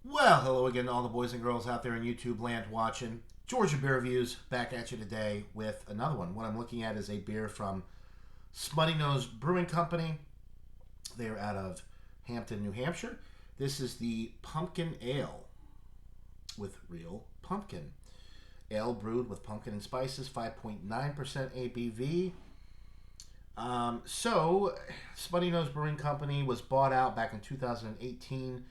Well, hello again to all the boys and girls out there in YouTube land watching. Georgia Beer Reviews back at you today with another one. What I'm looking at is a beer from Smuttynose Brewing Company. They are out of Hampton, New Hampshire. This is the Pumpkin Ale with real pumpkin. Ale brewed with pumpkin and spices, 5.9% ABV. Smuttynose Brewing Company was bought out back in 2018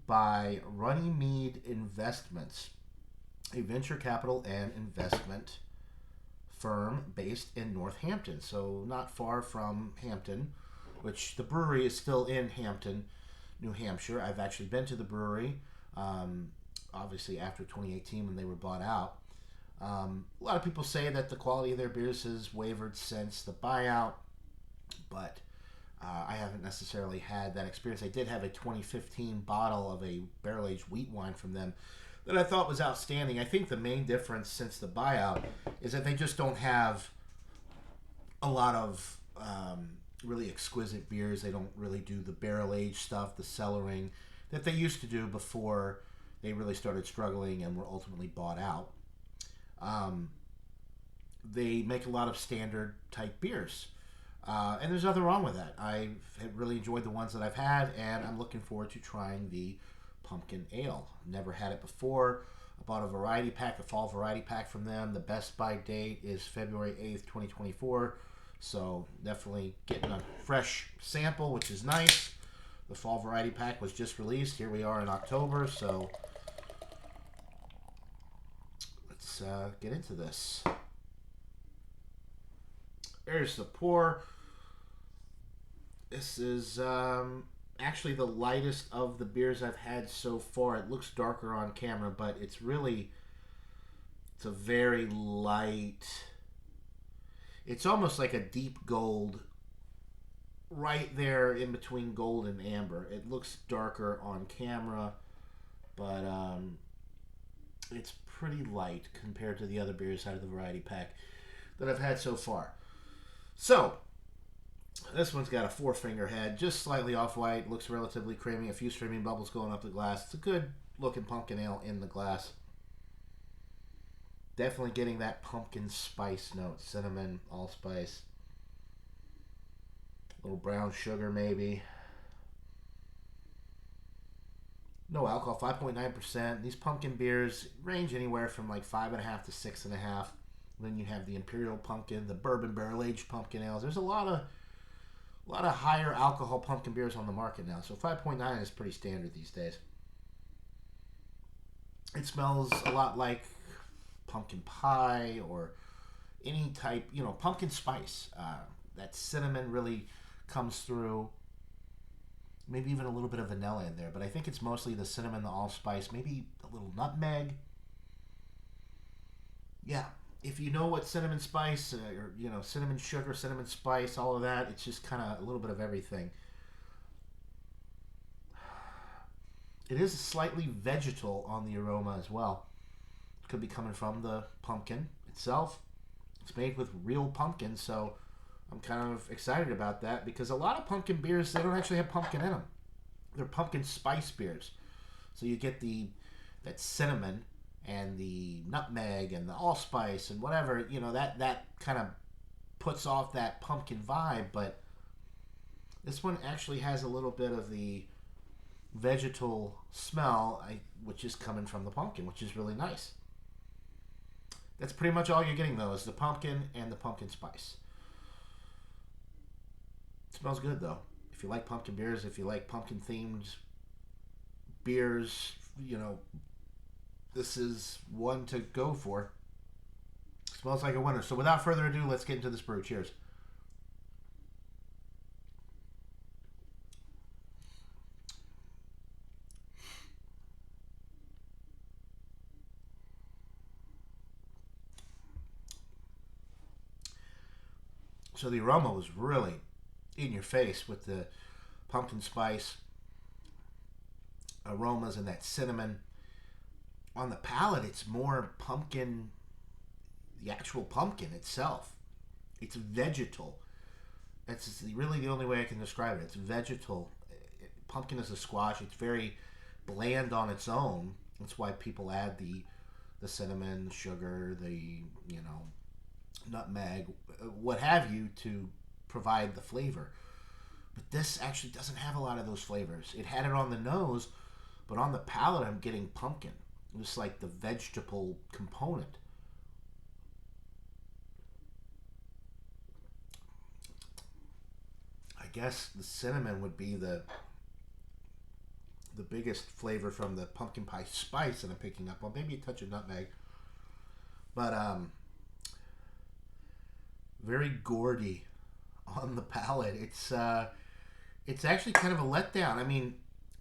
by Runnymede Investments, a venture capital and investment firm based in Northampton, so not far from Hampton, which the brewery is still in Hampton, New Hampshire. I've actually been to the brewery, obviously after 2018 when they were bought out. A lot of people say that the quality of their beers has wavered since the buyout, but I haven't necessarily had that experience. I did have a 2015 bottle of a barrel-aged wheat wine from them that I thought was outstanding. I think the main difference since the buyout is that they just don't have a lot of really exquisite beers. They don't really do the barrel-aged stuff, the cellaring that they used to do before they really started struggling and were ultimately bought out. They make a lot of standard type beers. And there's nothing wrong with that. I've really enjoyed the ones that I've had, and I'm looking forward to trying the pumpkin ale. Never had it before. I bought a variety pack, a fall variety pack from them. The best by date is February 8th, 2024. So definitely getting a fresh sample, which is nice. The fall variety pack was just released. Here we are in October, so let's get into this. There's the pour. This is actually the lightest of the beers I've had so far. It looks darker on camera, but it's a very light. It's almost like a deep gold, right there in between gold and amber. It looks darker on camera, but it's pretty light compared to the other beers out of the variety pack that I've had so far. So, this one's got a four-finger head, just slightly off-white, looks relatively creamy, a few streaming bubbles going up the glass. It's a good-looking pumpkin ale in the glass. Definitely getting that pumpkin spice note, cinnamon, allspice. A little brown sugar, maybe. No alcohol, 5.9%. These pumpkin beers range anywhere from like 5.5 to 6.5. Then you have the Imperial Pumpkin, the Bourbon Barrel-Aged Pumpkin Ales. There's a lot of higher alcohol pumpkin beers on the market now. So 5.9 is pretty standard these days. It smells a lot like pumpkin pie or any type, pumpkin spice. That cinnamon really comes through. Maybe even a little bit of vanilla in there. But I think it's mostly the cinnamon, the allspice, maybe a little nutmeg. Yeah. If you know what cinnamon spice, or cinnamon sugar, cinnamon spice, all of that, it's just kind of a little bit of everything. It is slightly vegetal on the aroma as well. It could be coming from the pumpkin itself. It's made with real pumpkin, so I'm kind of excited about that because a lot of pumpkin beers, they don't actually have pumpkin in them. They're pumpkin spice beers. So you get that cinnamon and the nutmeg and the allspice and whatever, that kind of puts off that pumpkin vibe, but this one actually has a little bit of the vegetal smell, which is coming from the pumpkin, which is really nice. That's pretty much all you're getting, though, is the pumpkin and the pumpkin spice. It smells good, though. If you like pumpkin beers, if you like pumpkin-themed beers, this is one to go for. Smells like a winner. So without further ado, let's get into this brew. Cheers. So the aroma was really in your face with the pumpkin spice aromas and that cinnamon. On the palate, it's more pumpkin, the actual pumpkin itself. It's vegetal. That's really the only way I can describe it. It's vegetal. Pumpkin is a squash. It's very bland on its own. That's why people add the cinnamon, sugar, the nutmeg, what have you, to provide the flavor. But this actually doesn't have a lot of those flavors. It had it on the nose, but on the palate, I'm getting pumpkin. Just like the vegetable component. I guess the cinnamon would be the biggest flavor from the pumpkin pie spice that I'm picking up on. Maybe a touch of nutmeg, but very gourdy on the palate. It's actually kind of a letdown. I mean,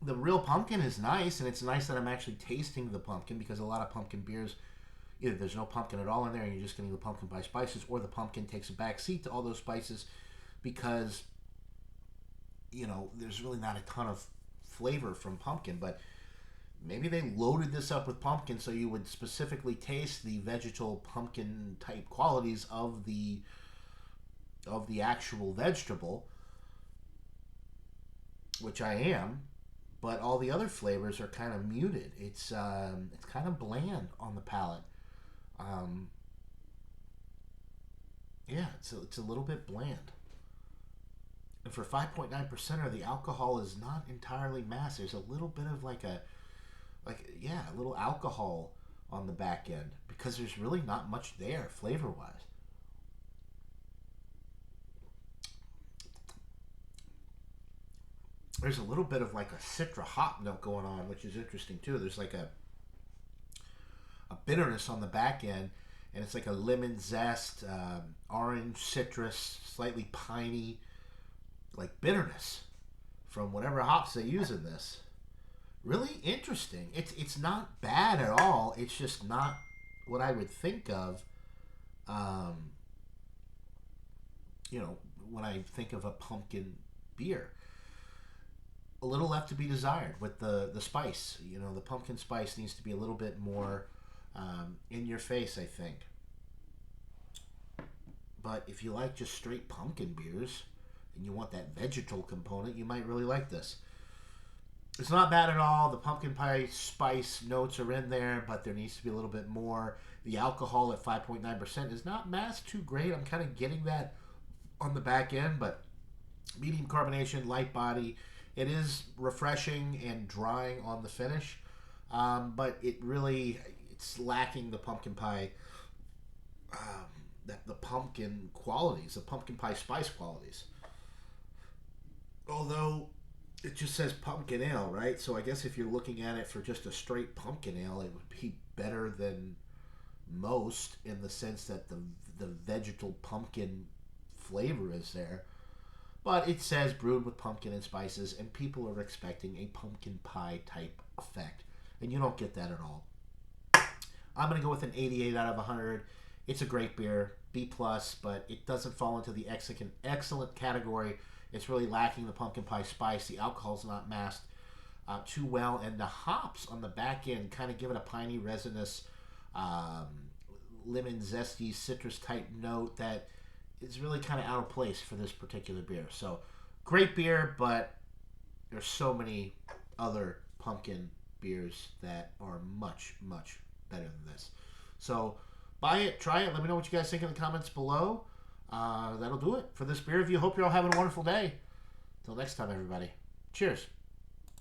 the real pumpkin is nice, and it's nice that I'm actually tasting the pumpkin, because a lot of pumpkin beers, either there's no pumpkin at all in there and you're just getting the pumpkin pie spices, or the pumpkin takes a back seat to all those spices because there's really not a ton of flavor from pumpkin. But maybe they loaded this up with pumpkin so you would specifically taste the vegetal pumpkin type qualities of the actual vegetable, which I am. But all the other flavors are kind of muted. It's kind of bland on the palate. Yeah, it's a little bit bland. And for 5.9%, the alcohol is not entirely mass. There's a little bit of a little alcohol on the back end, because there's really not much there flavor wise. There's a little bit of like a citra hop note going on, which is interesting too. There's like a bitterness on the back end, and it's like a lemon zest, orange, citrus, slightly piney, like bitterness from whatever hops they use in this. Really interesting. It's not bad at all. It's just not what I would think of, when I think of a pumpkin beer. A little left to be desired with the spice. The pumpkin spice needs to be a little bit more in your face, I think. But if you like just straight pumpkin beers and you want that vegetal component, you might really like this. It's not bad at all. The pumpkin pie spice notes are in there, but there needs to be a little bit more. The alcohol at 5.9% is not masked too great. I'm kind of getting that on the back end, but medium carbonation, light body. It is refreshing and drying on the finish, but it's lacking the pumpkin pie, the pumpkin qualities, the pumpkin pie spice qualities. Although it just says pumpkin ale, right? So I guess if you're looking at it for just a straight pumpkin ale, it would be better than most, in the sense that the vegetal pumpkin flavor is there. But it says brewed with pumpkin and spices, and people are expecting a pumpkin pie type effect, and you don't get that at all. I'm going to go with an 88 out of 100. It's a great beer, B+, but it doesn't fall into the excellent category. It's really lacking the pumpkin pie spice. The alcohol's not masked too well, and the hops on the back end kind of give it a piney, resinous, lemon zesty, citrus type note that is really kind of out of place for this particular beer. So, great beer, but there's so many other pumpkin beers that are much, much better than this. So, buy it, try it. Let me know what you guys think in the comments below. That'll do it for this beer review. Hope you're all having a wonderful day. Until next time, everybody. Cheers.